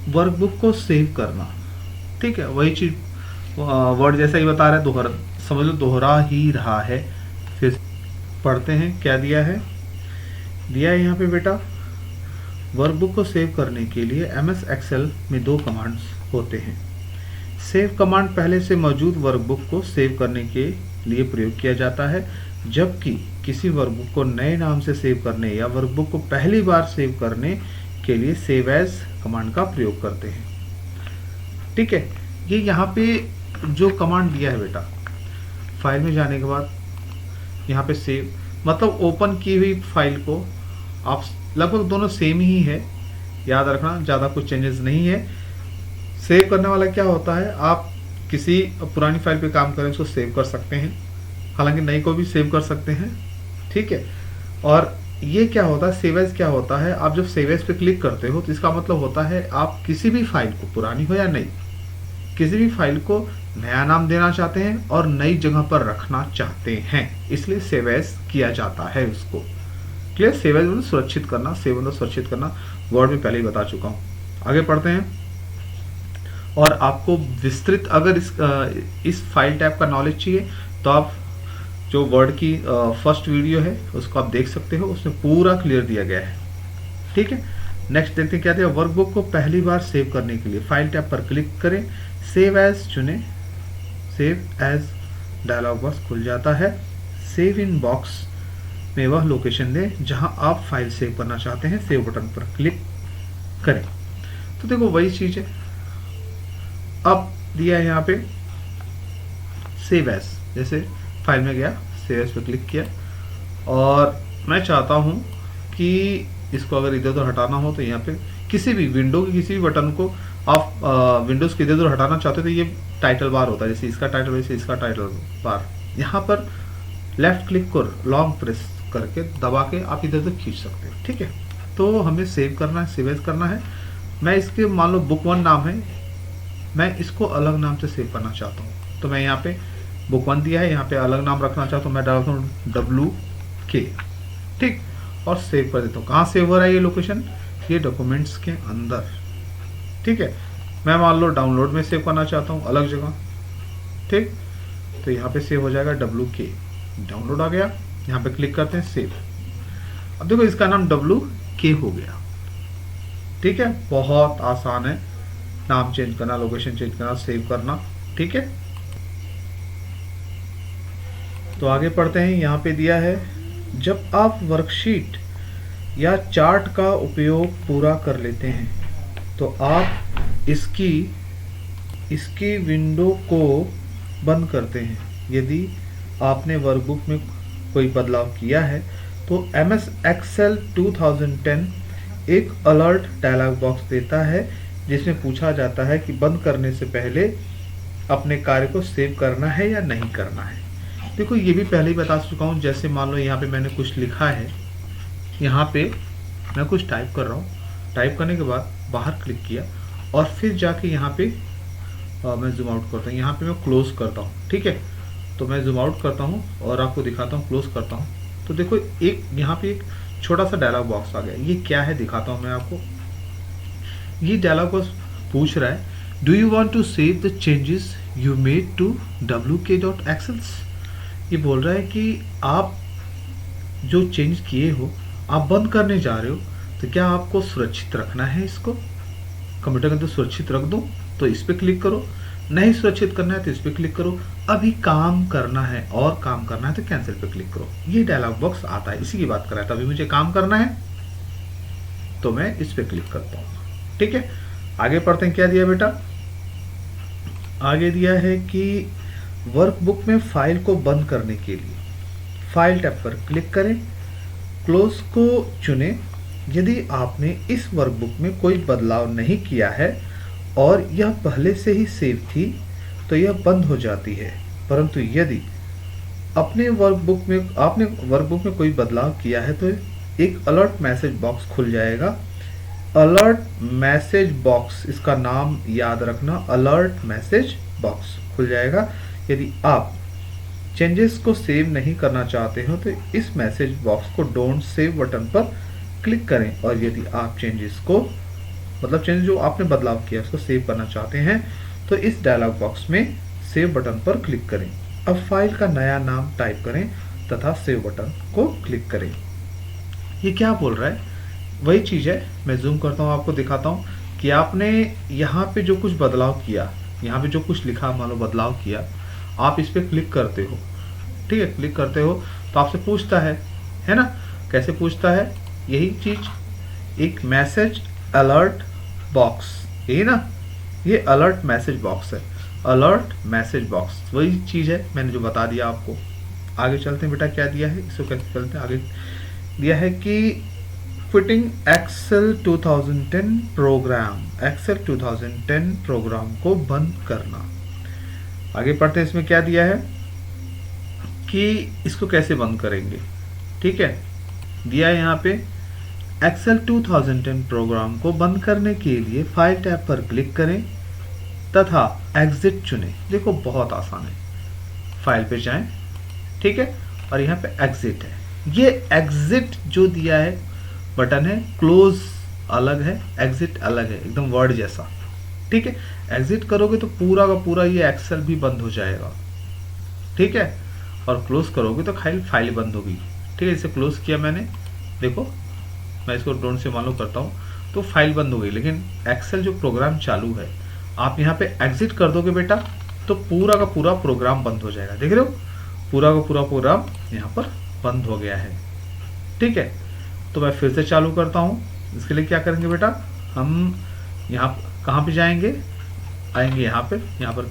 वर्कबुक को सेव करना, ठीक है। वही चीज वर्ड जैसा ही बता रहा है, दोहरा समझ लो, दोहरा ही रहा है। फिर पढ़ते हैं क्या दिया है। दिया है यहाँ पे बेटा, वर्कबुक को सेव करने के लिए MS एक्सेल में 2 कमांड्स होते हैं। सेव कमांड पहले से मौजूद वर्कबुक को सेव करने के लिए प्रयोग किया जाता है, जबकि किसी वर्कबुक को नए नाम से सेव करने या वर्कबुक को पहली बार सेव करने के लिए सेव एज कमांड का प्रयोग करते हैं, ठीक है। ये यहाँ पे जो कमांड दिया है बेटा, फाइल में जाने के बाद यहाँ पे सेव, मतलब ओपन की हुई फाइल को आप, लगभग दोनों सेम ही है, याद रखना, ज़्यादा कुछ चेंजेस नहीं है। सेव करने वाला क्या होता है, आप किसी पुरानी फाइल पे काम करें उसको सेव कर सकते हैं, हालांकि नई को भी सेव कर सकते हैं, ठीक है। और ये क्या होता है, सेव एज क्या होता है, आप जब सेव एज पे क्लिक करते हो तो इसका मतलब होता है आप किसी भी फाइल को, पुरानी हो या नई, किसी भी फाइल को नया नाम देना चाहते हैं और नई जगह पर रखना चाहते हैं, इसलिए सेव एज किया जाता है उसको। क्लियर। सेव एज मतलब सुरक्षित करना, सेव मतलब सुरक्षित करना, वर्ड में पहले ही बता चुका हूँ। आगे पढ़ते हैं। और आपको विस्तृत अगर इस फाइल टाइप का नॉलेज चाहिए तो आप जो वर्ड की फर्स्ट वीडियो है उसको आप देख सकते हो, उसमें पूरा क्लियर दिया गया है, ठीक है। नेक्स्ट देखते हैं क्या दिया। वर्कबुक को पहली बार सेव करने के लिए फाइल टैब पर क्लिक करें, सेव एज चुनें, सेव एज डायलॉग बॉक्स खुल जाता है। सेव इन बॉक्स में वह लोकेशन दें जहां आप फाइल सेव करना चाहते हैं, सेव बटन पर क्लिक करें। तो देखो वही चीज है, अब दिया है यहाँ पे सेव एज, जैसे फाइल में गया, सेव एज पे क्लिक किया और मैं चाहता हूँ कि इसको अगर इधर उधर हटाना हो तो यहाँ पे किसी भी विंडो के किसी भी बटन को आप विंडोज के इधर उधर हटाना चाहते हो तो ये टाइटल बार होता है, जैसे इसका टाइटल वैसे इसका टाइटल बार, यहाँ पर लेफ्ट क्लिक को लॉन्ग प्रेस करके दबा के आप इधर उधर खींच सकते हो, ठीक है। तो हमें सेव करना है, सेव एज करना है। मैं इसके मान लो बुक 1 नाम है, मैं इसको अलग नाम से सेव करना चाहता हूँ तो मैं यहाँ पे बुक 1 दिया है, यहाँ पे अलग नाम रखना चाहता हूँ, मैं डालता हूँ WK, ठीक, और सेव कर देता हूँ। कहाँ सेव हो रहा है ये लोकेशन, ये डॉक्यूमेंट्स के अंदर, ठीक है। मैं मान लो डाउनलोड में सेव करना चाहता हूँ अलग जगह, ठीक, तो यहाँ पे सेव हो जाएगा WK, डाउनलोड आ गया। यहाँ पे क्लिक करते हैं सेव। अब देखो इसका नाम WK हो गया। ठीक है, बहुत आसान है, नाम चेंज करना, लोकेशन चेंज करना, सेव करना। ठीक है, तो आगे पढ़ते हैं। यहाँ पे दिया है जब आप वर्कशीट या चार्ट का उपयोग पूरा कर लेते हैं तो आप इसकी विंडो को बंद करते हैं। यदि आपने वर्कबुक में कोई बदलाव किया है तो MS Excel 2010 एक अलर्ट डायलॉग बॉक्स देता है जिसमें पूछा जाता है कि बंद करने से पहले अपने कार्य को सेव करना है या नहीं करना है। देखो ये भी पहले ही बता चुका हूँ। जैसे मान लो यहाँ पे मैंने कुछ लिखा है, यहाँ पे मैं कुछ टाइप कर रहा हूँ, टाइप करने के बाद बाहर क्लिक किया और फिर जाके यहाँ पे मैं जूम आउट करता हूँ, यहाँ पे मैं क्लोज करता हूँ। ठीक है, तो मैं जूम आउट करता हूँ और आपको दिखाता हूँ, क्लोज करता हूँ। तो देखो एक यहाँ पे एक छोटा सा डायलॉग बॉक्स आ गया। ये क्या है दिखाता हूँ मैं आपको। ये डायलॉग बॉक्स पूछ रहा है do you want to save the changes you made to wk.excels। ये बोल रहा है कि आप जो चेंज किए हो आप बंद करने जा रहे हो, तो क्या आपको सुरक्षित रखना है इसको, कंप्यूटर के अंदर सुरक्षित रख दो तो इस पर क्लिक करो, नहीं सुरक्षित करना है तो इस पर क्लिक करो, अभी काम करना है और काम करना है तो कैंसिल पे क्लिक करो। ये डायलॉग बॉक्स आता है, इसी की बात कर रहा था। अभी मुझे काम करना है तो मैं इस पे क्लिक करता हूँ। ठीक है, आगे पढ़ते हैं। क्या दिया बेटा, आगे दिया है कि वर्कबुक में फाइल को बंद करने के लिए फाइल टैब पर क्लिक करें, क्लोज को चुनें। यदि आपने इस वर्कबुक में कोई बदलाव नहीं किया है और यह पहले से ही सेव थी तो यह बंद हो जाती है, परंतु यदि आपने वर्कबुक में कोई बदलाव किया है तो एक अलर्ट मैसेज बॉक्स खुल जाएगा। अलर्ट मैसेज बॉक्स, इसका नाम याद रखना, अलर्ट मैसेज बॉक्स खुल जाएगा। यदि आप चेंजेस को सेव नहीं करना चाहते हो तो इस मैसेज बॉक्स को डोंट सेव बटन पर क्लिक करें, और यदि आप चेंजेस जो आपने बदलाव किया उसको सेव करना चाहते हैं तो इस डायलॉग बॉक्स में सेव बटन पर क्लिक करें। अब फाइल का नया नाम टाइप करें तथा सेव बटन को क्लिक करें। ये क्या बोल रहा है, वही चीज है। मैं जूम करता हूँ, आपको दिखाता हूँ कि आपने यहाँ पे जो कुछ बदलाव किया, यहाँ पे जो कुछ लिखा मान लो बदलाव किया, आप इस पे क्लिक करते हो। ठीक है, क्लिक करते हो तो आपसे पूछता है ना, कैसे पूछता है, यही चीज, एक मैसेज अलर्ट बॉक्स, यही ना, ये अलर्ट मैसेज बॉक्स है, अलर्ट मैसेज बॉक्स वही चीज है मैंने जो बता दिया आपको। आगे चलते हैं बेटा, क्या दिया है इसको कैसे चलते हैं आगे। दिया है कि fitting excel 2010 program, excel 2010 program को बंद करना। आगे पढ़ते हैं, इसमें क्या दिया है कि इसको कैसे बंद करेंगे। ठीक है, दिया है यहाँ पे एक्सेल 2010 प्रोग्राम को बंद करने के लिए फाइल टैब पर क्लिक करें तथा एग्जिट चुनें। देखो बहुत आसान है, फाइल पे जाएं, ठीक है, और यहाँ पे एग्जिट है। ये एग्जिट जो दिया है बटन है, क्लोज अलग है, एग्जिट अलग है, एकदम वर्ड जैसा। ठीक है, एग्जिट करोगे तो पूरा का पूरा ये एक्सेल भी बंद हो जाएगा। ठीक है, और क्लोज करोगे तो फाइल बंद होगी। ठीक है, इसे क्लोज किया मैंने, देखो मैं इसको डोंट से मान लो करता हूँ तो फाइल बंद हो गई, लेकिन एक्सेल जो प्रोग्राम चालू है, आप यहाँ पे एग्जिट कर दोगे बेटा तो पूरा का पूरा प्रोग्राम बंद हो जाएगा। देख रहे हो, पूरा का पूरा प्रोग्राम यहाँ पर बंद हो गया है। ठीक है, तो मैं फिर से चालू करता हूँ। इसके लिए क्या करेंगे बेटा, हम यहाँ कहाँ पे जाएंगे, आएंगे यहाँ पर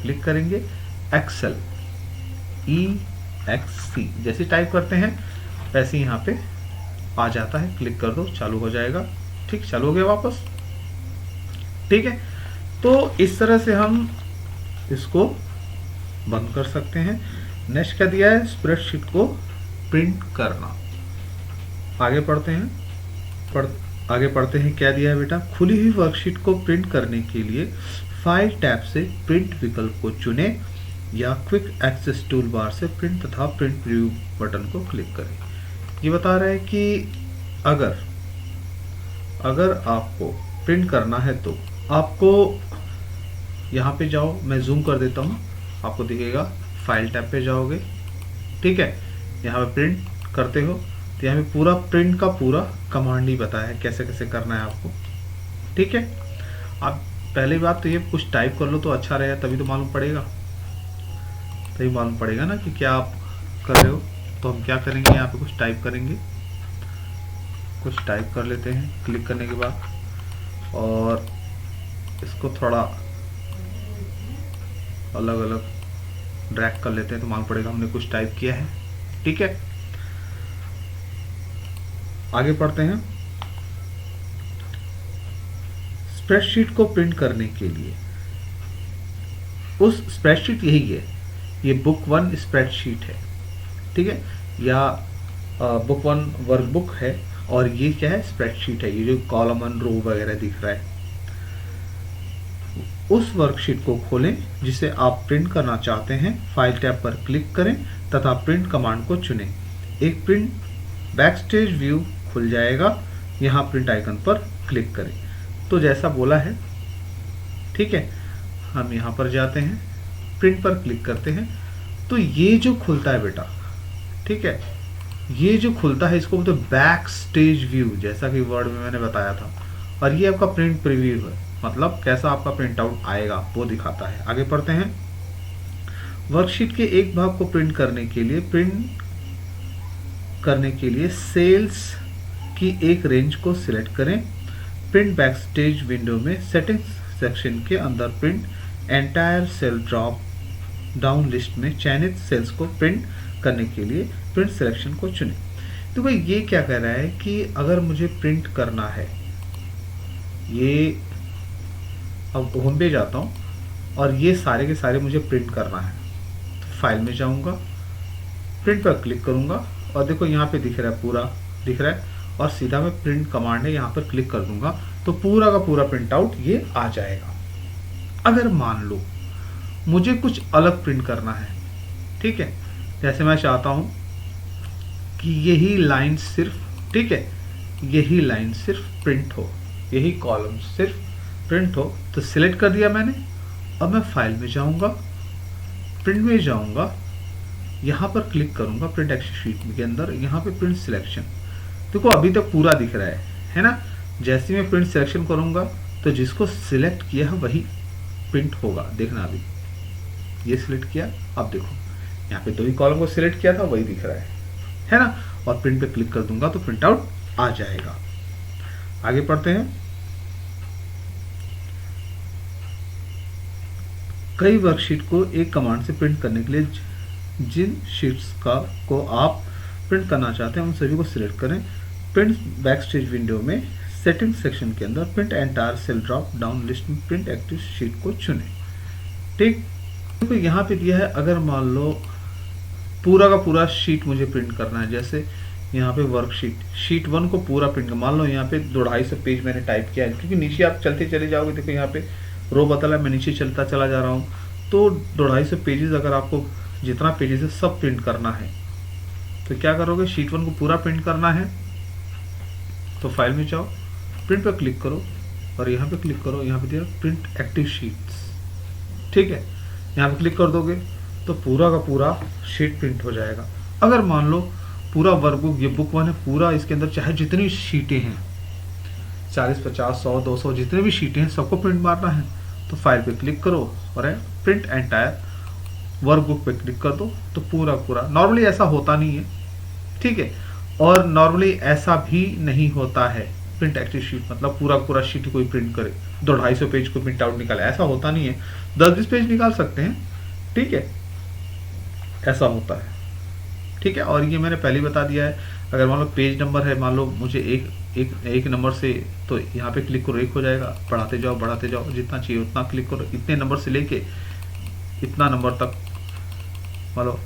क्लिक करेंगे, एक्सेल EXC जैसे टाइप करते हैं वैसे ही यहाँ पे आ जाता है, क्लिक कर दो, चालू हो जाएगा। ठीक, चालू हो गया वापस। ठीक है, तो इस तरह से हम इसको बंद कर सकते हैं। नेक्स्ट क्या दिया है, स्प्रेडशीट को प्रिंट करना। आगे पढ़ते हैं, क्या दिया है बेटा, खुली हुई वर्कशीट को प्रिंट करने के लिए फाइल टैब से प्रिंट विकल्प को चुनें या क्विक एक्सेस टूल बार से प्रिंट तथा प्रिंट प्रीव्यू बटन को क्लिक करें। ये बता रहा है कि अगर आपको प्रिंट करना है तो आपको यहाँ पे जाओ, मैं जूम कर देता हूँ, आपको दिखेगा फाइल टैब पे जाओगे, ठीक है, यहाँ पे प्रिंट करते हो तो यहाँ पे पूरा प्रिंट का पूरा कमांड ही बताया है कैसे कैसे करना है आपको, ठीक है। आप पहली बात तो ये कुछ टाइप कर लो तो अच्छा रहेगा, तभी तो मालूम पड़ेगा, तभी मालूम पड़ेगा ना कि क्या आप कर रहे हो। तो हम क्या करेंगे, यहाँ पे कुछ टाइप करेंगे, कुछ टाइप कर लेते हैं क्लिक करने के बाद, और इसको थोड़ा अलग अलग ड्रैग कर लेते हैं तो मालूम पड़ेगा हमने कुछ टाइप किया है, ठीक है। आगे पढ़ते हैं। स्प्रेडशीट को प्रिंट करने के लिए, उस स्प्रेडशीट यही है, ये बुक 1 स्प्रेडशीट है, ठीक है, या बुक 1 वर्कबुक है, और ये क्या है, स्प्रेडशीट है, ये जो कॉलम रो वगैरह दिख रहा है। उस वर्कशीट को खोलें जिसे आप प्रिंट करना चाहते हैं, फाइल टैब पर क्लिक करें तथा प्रिंट कमांड को चुनें। एक प्रिंट बैकस्टेज व्यू खुल जाएगा, यहाँ प्रिंट आइकन पर क्लिक करें। तो जैसा बोला है, ठीक है, हम यहाँ पर जाते हैं, प्रिंट पर क्लिक करते हैं, तो ये जो खुलता है बेटा, ठीक है, ये जो खुलता है इसको बोलते हैं बैक स्टेज व्यू, जैसा कि वर्ड में मैंने बताया था, और ये आपका प्रिंट प्रीव्यू है, मतलब कैसा आपका प्रिंट आउट आएगा वो दिखाता है। आगे पढ़ते हैं। वर्कशीट के एक भाग को प्रिंट करने के लिए सेल्स की एक रेंज को सिलेक्ट करें। प्रिंट बैकस्टेज विंडो में सेटिंग्स सेक्शन के अंदर print entire cell drop down list में चयनित सेल्स को प्रिंट करने के लिए प्रिंट सिलेक्शन को चुनें। तो भाई ये क्या कह रहा है कि अगर मुझे प्रिंट करना है, ये अब होम पे जाता हूँ और ये सारे के सारे मुझे प्रिंट करना है, तो फाइल में जाऊँगा, प्रिंट पर क्लिक करूँगा और देखो यहाँ पे दिख रहा है, पूरा दिख रहा है, और सीधा मैं प्रिंट कमांड है यहाँ पर क्लिक कर दूंगा तो पूरा का पूरा प्रिंट आउट ये आ जाएगा। अगर मान लो मुझे कुछ अलग प्रिंट करना है, ठीक है, जैसे मैं चाहता हूँ कि यही लाइन सिर्फ, ठीक है, यही लाइन सिर्फ प्रिंट हो, यही कॉलम सिर्फ प्रिंट हो, तो सिलेक्ट कर दिया मैंने। अब मैं फाइल में जाऊंगा, प्रिंट में जाऊंगा, यहाँ पर क्लिक करूंगा प्रिंट एक्शन शीट के अंदर, यहाँ पे प्रिंट सिलेक्शन, देखो अभी तक पूरा दिख रहा है ना। जैसे मैं प्रिंट सिलेक्शन करूंगा तो जिसको सिलेक्ट किया है वही प्रिंट होगा, देखना अभी ये सिलेक्ट किया, अब देखो यहाँ पे दो ही कॉलम को सिलेक्ट किया था वही दिख रहा है ना, और प्रिंट पे क्लिक कर दूंगा तो प्रिंट आउट आ जाएगा। आगे पढ़ते हैं। कई वर्कशीट को एक कमांड से प्रिंट करने के लिए जिन शीट्स को आप प्रिंट करना चाहते हैं उन सभी को सिलेक्ट करें। प्रिंट बैकस्टेज विंडो में सेटिंग सेक्शन के अंदर print entire cell drop down list में प्रिंट एक्टिव शीट को चुनें, ठीक। तो यहाँ पे दिया है, अगर मान लो पूरा का पूरा शीट मुझे प्रिंट करना है, जैसे यहाँ पे वर्कशीट शीट 1 को पूरा प्रिंट कर, मान लो यहाँ पे 250 पेज मैंने टाइप किया है, क्योंकि नीचे आप चलते चले जाओगे, देखो यहाँ पे रो बतला मैं नीचे चलता चला जा रहा हूँ, तो 250 पेजेस अगर आपको जितना पेजेस है सब प्रिंट करना है तो क्या करोगे, शीट 1 को पूरा प्रिंट करना है तो फाइल में जाओ, प्रिंट पर क्लिक करो और यहाँ पे क्लिक करो, यहाँ पे दिया प्रिंट एक्टिव शीट्स, ठीक है, यहाँ पे क्लिक कर दोगे तो पूरा का पूरा शीट प्रिंट हो जाएगा। अगर मान लो पूरा वर्कबुक, ये बुक 1 है, पूरा इसके अंदर चाहे जितनी शीटें हैं 40, 50, 100, 200 जितने भी शीटें हैं सबको प्रिंट मारना है तो फाइल पे क्लिक करो और प्रिंट एंटायर वर्कबुक पे क्लिक कर दो तो पूरा पूरा। नॉर्मली ऐसा होता नहीं है, ठीक है, और नॉर्मली ऐसा भी नहीं होता है प्रिंट एक्टिव शीट मतलब पूरा पूरा शीट कोई प्रिंट करे, 250 पेज को प्रिंट आउट निकाले, ऐसा होता नहीं है। 10-20 पेज निकाल सकते हैं, ठीक है, ऐसा होता है, ठीक है। और ये मैंने पहले ही बता दिया है, अगर मान लो पेज नंबर है, मान लो मुझे एक नंबर से, तो यहाँ पे क्लिक करो 1 हो जाएगा, बढ़ाते जाओ जितना चाहिए उतना क्लिक करो, इतने नंबर से लेके इतना नंबर तक, मान लो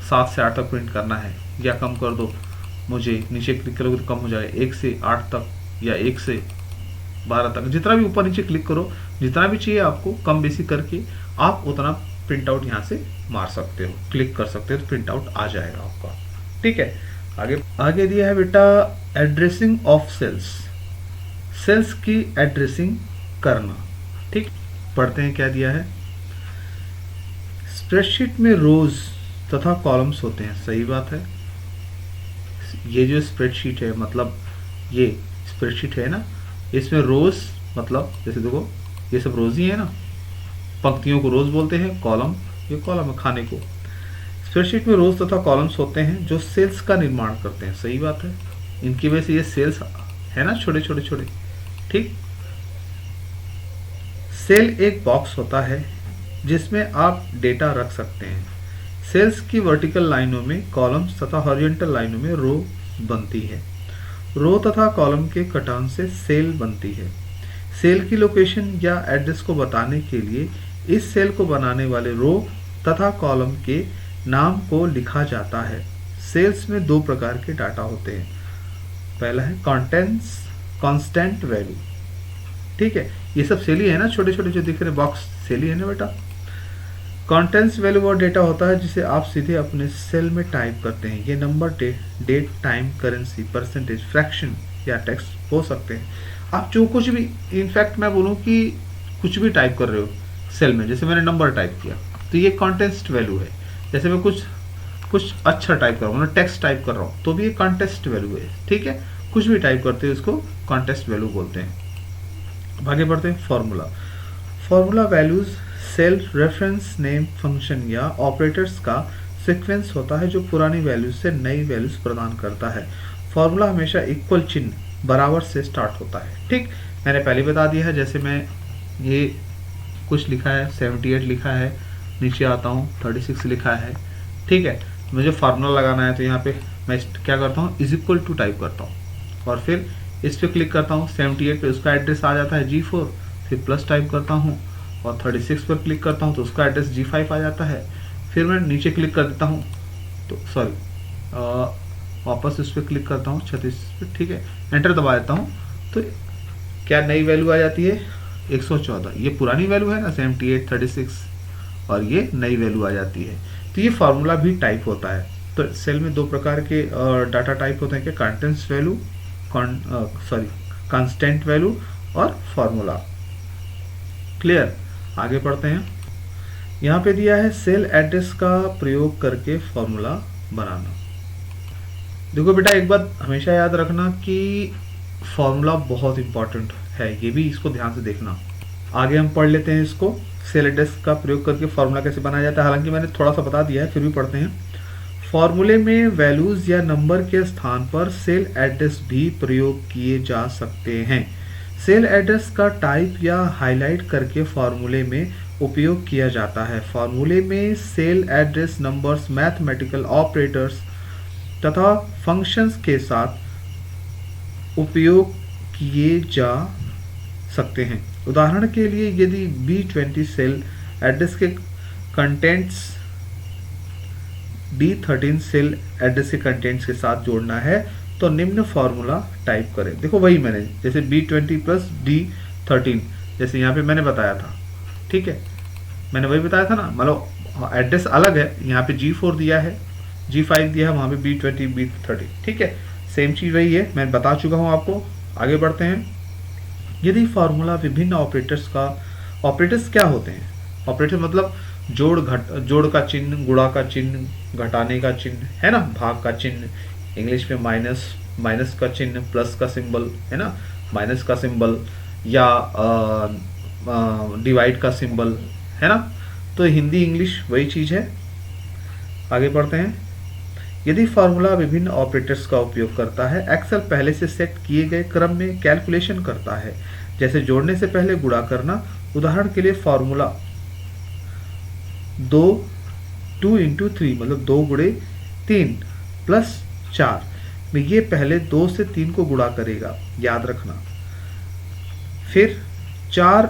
7 से 8 तक प्रिंट करना है, या कम कर दो, मुझे नीचे क्लिक करोगे तो कम हो जाएगा 1 से 8 तक या 1 से 12 तक, जितना भी ऊपर नीचे क्लिक करो, जितना भी चाहिए आपको कम बेसी करके आप उतना प्रिंट आउट यहाँ से मार सकते हो, क्लिक कर सकते हो तो प्रिंट आउट आ जाएगा आपका, ठीक है। आगे दिया है बेटा एड्रेसिंग ऑफ सेल्स की एड्रेसिंग करना, ठीक। पढ़ते हैं क्या दिया है। स्प्रेडशीट में रोज तथा कॉलम्स होते हैं, सही बात है। ये जो स्प्रेडशीट है, मतलब ये स्प्रेडशीट है ना, इसमें रोज मतलब जैसे देखो ये सब रोज ही है ना, पंक्तियों को रोज बोलते हैं, कॉलम ये कॉलम है खाने को। स्प्रेडशीट में रोज तथा कॉलम्स होते हैं जो सेल्स का निर्माण करते हैं, सही बात है। इनकी वजह से ये सेल्स है ना, छोटे छोटे छोटे, ठीक। सेल एक बॉक्स होता है जिसमें आप डेटा रख सकते हैं। सेल्स की वर्टिकल लाइनों में कॉलम्स तथा हॉरिजॉन्टल लाइनों में रो बनती है। रो तथा कॉलम के कटान से सेल बनती है। सेल की लोकेशन या एड्रेस को बताने के लिए इस सेल को बनाने वाले रो तथा कॉलम के नाम को लिखा जाता है। सेल्स में दो प्रकार के डाटा होते हैं। पहला है कांस्टेंट वैल्यू, ठीक है। ये सब सेल ही है ना, छोटे छोटे जो दिख रहे बॉक्स सेल ही है ना बेटा। कॉन्टेंट्स वैल्यू वो डेटा होता है जिसे आप सीधे अपने सेल में टाइप करते हैं। ये number, date, time, currency, percentage, fraction या टेक्स्ट हो सकते हैं। आप जो कुछ भी, इनफैक्ट मैं बोलूँ कि कुछ भी टाइप कर रहे हो सेल में, जैसे मैंने नंबर टाइप किया तो ये कॉन्टेक्स्ट वैल्यू है। जैसे मैं कुछ अच्छा टाइप कर रहा हूँ, टेक्स्ट टाइप कर रहा हूँ, तो भी ये कॉन्टेक्स्ट वैल्यू है, ठीक है। कुछ भी टाइप करते हो इसको कॉन्टेक्स्ट वैल्यू बोलते हैं। आगे बढ़ते हैं। Formula values cell reference name function या ऑपरेटर्स का सीक्वेंस होता है जो पुरानी वैल्यूज से नई वैल्यूज प्रदान करता है। फॉर्मूला हमेशा इक्वल चिन्ह बराबर से स्टार्ट होता है, ठीक। मैंने पहले बता दिया है, जैसे मैं ये कुछ लिखा है 78 लिखा है, नीचे आता हूँ 36 लिखा है, ठीक है। मुझे फार्मूला लगाना है तो यहाँ पे मैं क्या करता हूँ, इज इक्वल टू टाइप करता हूँ और फिर इस पर क्लिक करता हूँ। 78 पे उसका एड्रेस आ जाता है G4, फिर प्लस टाइप करता हूँ और 36 पर क्लिक करता हूँ तो उसका एड्रेस G5 आ जाता है। फिर मैं नीचे क्लिक कर देता हूँ तो वापस इस पर क्लिक करता हूँ 36 पे, ठीक है। एंटर दबा देता हूँ तो क्या नई वैल्यू आ जाती है 114। ये पुरानी वैल्यू है ना 78, 36 और ये नई वैल्यू आ जाती है। तो ये फार्मूला भी टाइप होता है। तो सेल में दो प्रकार के डाटा टाइप होते हैं, क्या कांस्टेंट वैल्यू और फार्मूला। क्लियर। आगे पढ़ते हैं। यहाँ पे दिया है सेल एड्रेस का प्रयोग करके फार्मूला बनाना। देखो बेटा, एक बात हमेशा याद रखना कि फार्मूला बहुत इंपॉर्टेंट है, ये भी इसको ध्यान से देखना। आगे हम पढ़ लेते हैं इसको, सेल एड्रेस का प्रयोग करके फार्मूला कैसे बनाया जाता है। हालांकि मैंने थोड़ा सा बता दिया है, फिर भी पढ़ते हैं। फॉर्मूले में वैल्यूज या नंबर के स्थान पर सेल एड्रेस भी प्रयोग किए जा सकते हैं। सेल एड्रेस का टाइप या हाईलाइट करके फार्मूले में उपयोग किया जाता है। फार्मूले में cell address numbers, mathematical operators तथा फंक्शंस के साथ उपयोग किए जा सकते हैं। उदाहरण के लिए यदि B20 सेल एड्रेस के कंटेंट्स D13 सेल एड्रेस के कंटेंट्स के साथ जोड़ना है तो निम्न फॉर्मूला टाइप करें। देखो वही मैंने, जैसे B20 प्लस D13 जैसे यहाँ पे मैंने बताया था, ठीक है। मैंने वही बताया था ना, मतलब एड्रेस अलग है, यहाँ पे G4 दिया है, G5 दिया है, वहाँ पे B20 B13, ठीक है। सेम चीज़ वही है, मैं बता चुका हूँ आपको। आगे बढ़ते हैं। यदि फार्मूला विभिन्न ऑपरेटर्स क्या होते हैं? ऑपरेटर मतलब जोड़ का चिन्ह, गुणा का चिन्ह, घटाने का चिन्ह, है ना, भाग का चिन्ह, इंग्लिश में माइनस का चिन्ह, प्लस का सिंबल, है ना, माइनस का सिंबल, या डिवाइड का सिंबल, है ना। तो हिंदी इंग्लिश वही चीज़ है। आगे बढ़ते हैं। यदि फार्मूला विभिन्न ऑपरेटर्स का उपयोग करता है, एक्सेल पहले से सेट किए गए क्रम में कैलकुलेशन करता है, जैसे जोड़ने से पहले गुणा करना। उदाहरण के लिए फार्मूला 2 इंटू 3 मतलब 2 गुणे 3 प्लस 4 में ये पहले 2 से 3 को गुणा करेगा, याद रखना। फिर 4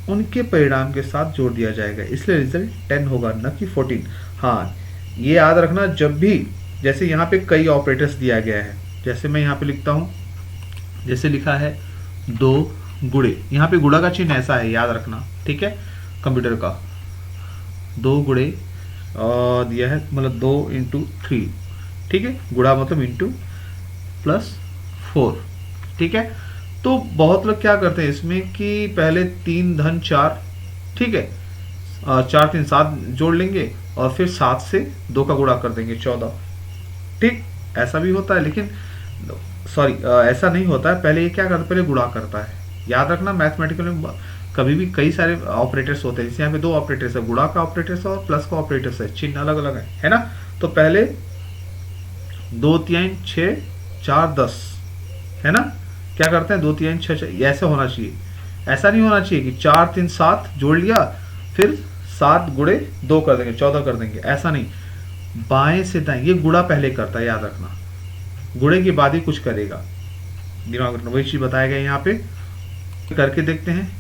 उनके परिणाम के साथ जोड़ दिया जाएगा, इसलिए रिजल्ट 10 होगा, न कि 14। हाँ, ये याद रखना, जब भी जैसे यहाँ पे कई ऑपरेटर्स दिया गया है, जैसे मैं यहाँ पे लिखता हूँ, जैसे लिखा है 2 गुणे, यहाँ पे गुणा का चिन्ह ऐसा है, याद रखना, ठीक है। कंप्यूटर का 2 गुणे दिया है, मतलब 2 इंटू 3, ठीक है। गुणा मतलब इंटू प्लस 4, ठीक है। तो बहुत लोग क्या करते हैं इसमें कि पहले 3 धन 4, ठीक है, 4 3 7 जोड़ लेंगे और फिर 7 से 2 का गुणा कर देंगे 14। ठीक, ऐसा भी होता है, लेकिन सॉरी ऐसा नहीं होता है। पहले ये क्या करता है, पहले गुणा करता है। याद रखना मैथमेटिकल में कभी भी कई सारे ऑपरेटर्स होते हैं, जैसे यहाँ पे 2 ऑपरेटर्स है, गुणा का ऑपरेटर्स और प्लस का ऑपरेटर्स है, चिन्ह अलग अलग है ना। तो पहले 2 3 6 4 10 है ना, क्या करते हैं 2 3 6 6, ऐसा होना चाहिए। ऐसा नहीं होना चाहिए कि 4 3 7 जोड़ लिया फिर 7 गुणे 2 कर देंगे 14 कर देंगे, ऐसा नहीं। बाएं से दाएं, ये गुणा पहले करता है, याद रखना। गुणे के बाद ही कुछ करेगा, दिमाग रखना। वही चीज बताया गया यहाँ पे, करके देखते हैं।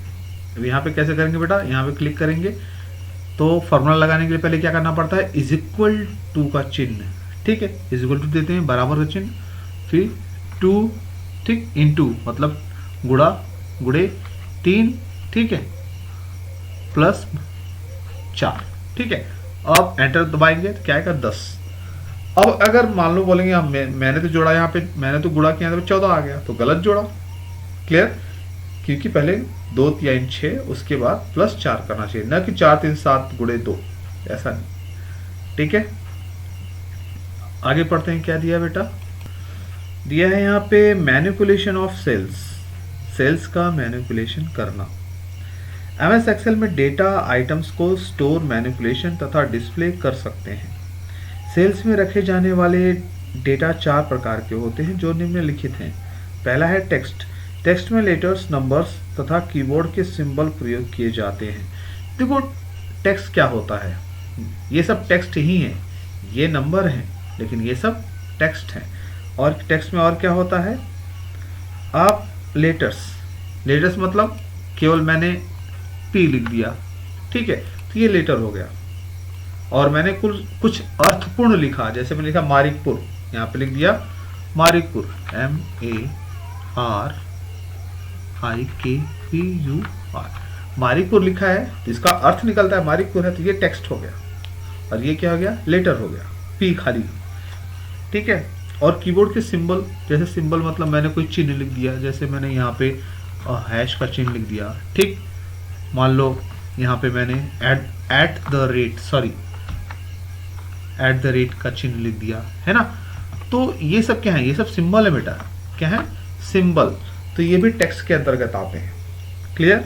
अब यहाँ पे कैसे करेंगे बेटा, यहाँ पे क्लिक करेंगे तो फॉर्मूला लगाने के लिए पहले क्या करना पड़ता है, इज इक्वल टू का चिन्ह। ठीक है, इज इक्वल टू देते हैं, बराबर का चिन्ह, फिर 2, ठीक, इनटू मतलब गुणा, गुणे 3, ठीक है, प्लस 4, ठीक है। अब एंटर दबाएंगे तो क्या आएगा 10। अब अगर मान लो बोलेंगे हम मैंने तो जोड़ा, यहाँ पे मैंने तो गुणा किया तो 14 आ गया, तो गलत जोड़ा। क्लियर, क्योंकि पहले 2 3 6 उसके बाद प्लस 4 करना चाहिए, ना कि 4 3 7 गुणे 2, ऐसा नहीं। ठीक है, आगे पढ़ते हैं। क्या दिया बेटा, दिया है यहाँ पे मैनिपुलेशन ऑफ सेल्स, सेल्स का मैनिपुलेशन करना। एमएस एक्सेल में डेटा आइटम्स को स्टोर, मैनिपुलेशन तथा डिस्प्ले कर सकते हैं। सेल्स में रखे जाने वाले डेटा 4 प्रकार के होते हैं जो निम्नलिखित हैं। पहला है टेक्स्ट। टेक्स्ट में लेटर्स, नंबर्स तथा कीबोर्ड के सिंबल प्रयोग किए जाते हैं। देखो टेक्स्ट क्या होता है, ये सब टेक्स्ट ही है, ये नंबर हैं लेकिन ये सब टेक्स्ट हैं। और टेक्स्ट में और क्या होता है, आप लेटर्स, लेटर्स मतलब केवल मैंने पी लिख दिया, ठीक है, तो ये लेटर हो गया। और मैंने कुछ अर्थपूर्ण लिखा, जैसे मैंने लिखा मारिकपुर, यहाँ पे लिख दिया मारिकपुर, MARIKPUR, मारिकपुर लिखा है, इसका अर्थ निकलता है मारिकपुर है, तो ये टेक्स्ट हो गया। और ये क्या हो गया, लेटर हो गया, पी खाली, ठीक है। और कीबोर्ड के सिंबल, जैसे सिंबल मतलब मैंने कोई चिन्ह लिख दिया, जैसे मैंने यहाँ पे हैश का चिन्ह लिख दिया, ठीक। मान लो यहाँ पे मैंने एट द रेट का चिन्ह लिख दिया, है ना। तो ये सब क्या है, ये सब सिंबल है बेटा, क्या है, सिंबल। तो ये भी टेक्स्ट के अंतर्गत आते हैं। क्लियर।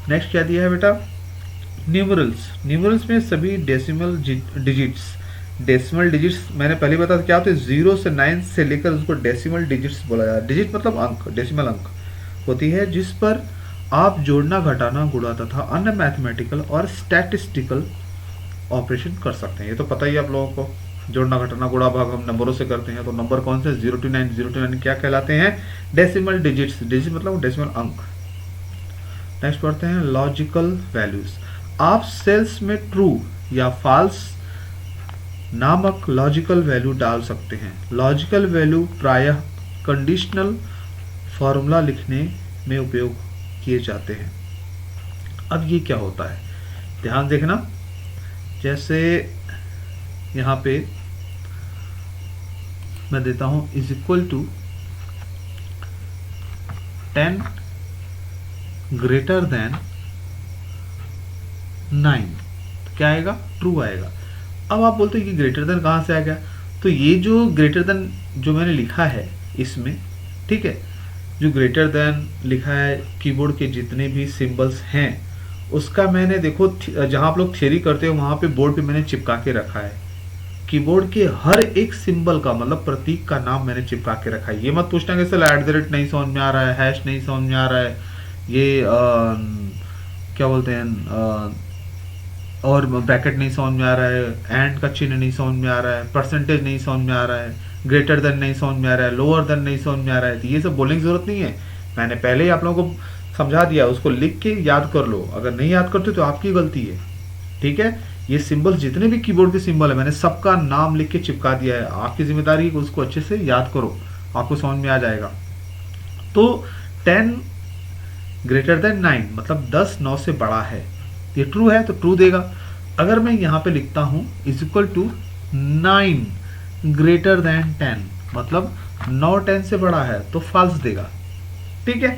नेक्स्ट क्या दिया है बेटा, न्यूमरल्स। न्यूमरल्स में सभी डेसिमल डिजिट्स, डेसिमल डिजिट्स मैंने पहले बताया क्या होता है, 0 से 9 से लेकर उसको डेसिमल डिजिट्स बोला जाता है। डिजिट मतलब अंक, डेसिमल अंक होती है जिस पर आप जोड़ना, घटाना, गुणा तथा अन्य मैथमेटिकल और स्टैटिस्टिकल ऑपरेशन कर सकते हैं। ये तो पता ही है आप लोगों को, जोड़ना, घटाना, गुणा, भाग हम नंबरों से करते हैं। तो नंबर कौन से, 0 to 9, 0 to 9 क्या कहलाते हैं, डेसिमल डिजिट्स। डिजिट मतलब डेसिमल अंक। नेक्स्ट पढ़ते हैं लॉजिकल वैल्यूज। आप सेल्स में ट्रू या फॉल्स नामक लॉजिकल वैल्यू डाल सकते हैं। लॉजिकल वैल्यू प्रायः कंडीशनल फॉर्मूला लिखने में उपयोग किए जाते हैं। अब ये क्या होता है, ध्यान देखना। जैसे यहाँ पे मैं देता हूं is equal to 10 greater than 9, तो क्या आएगा, ट्रू आएगा। अब आप बोलते हैं कि ग्रेटर देन कहाँ से आ गया, तो ये जो ग्रेटर देन जो मैंने लिखा है इसमें, ठीक है, जो ग्रेटर देन लिखा है कीबोर्ड के जितने भी सिंबल्स हैं उसका मैंने देखो जहां आप लोग थ्योरी करते हो वहां पे बोर्ड पे मैंने चिपका के रखा है। कीबोर्ड के हर एक सिंबल का मतलब प्रतीक का नाम मैंने चिपका के रखा है। ये मत पूछना कि सर @ नहीं समझ में आ रहा है, हैश नहीं समझ में आ रहा है, ये क्या बोलते हैं और ब्रैकेट नहीं समझ में आ रहा है, एंड का चिन्ह नहीं समझ में आ रहा है, परसेंटेज नहीं समझ में आ रहा है, ग्रेटर देन नहीं समझ में आ रहा है, लोअर देन नहीं समझ में आ रहा है। तो ये सब बोलने की जरूरत नहीं है, मैंने पहले ही आप लोगों को समझा दिया, उसको लिख के याद कर लो। अगर नहीं याद करते तो आपकी गलती है, ठीक है। ये सिंबल जितने भी कीबोर्ड के सिंबल है मैंने सबका नाम लिख के चिपका दिया है, आपकी जिम्मेदारी है उसको अच्छे से याद करो, आपको समझ में आ जाएगा। तो 10 ग्रेटर देन 9 मतलब 10 9 से बड़ा है, ये ट्रू है तो ट्रू देगा। अगर मैं यहाँ पे लिखता हूँ is equal to 9 greater than 10 मतलब 9 10 से बड़ा है तो फॉल्स देगा, ठीक है।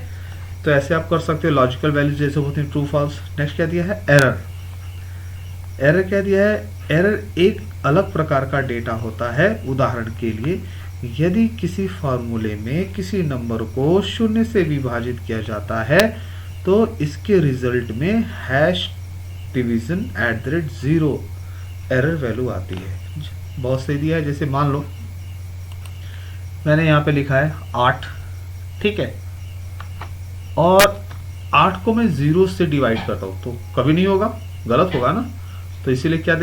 तो ऐसे आप कर सकते हो लॉजिकल वैल्यूज जैसे होती हैं ट्रू फॉल्स। नेक्स्ट क्या दिया है, एरर। एरर क्या दिया है, एरर एक अलग प्रकार का डेटा होता है। उदाहरण के लिए यदि किसी फार्मूले में किसी नंबर को 0 से विभाजित किया जाता है तो इसके रिजल्ट में हैश डिवीजन @0 एरर वैल्यू आती है। बहुत सही दिया है। जैसे मान लो मैंने यहाँ पे लिखा है 8, ठीक है, और 8 को मैं 0 से डिवाइड करता हूँ तो कभी नहीं होगा, गलत होगा ना। तो इसीलिए क्या देगा,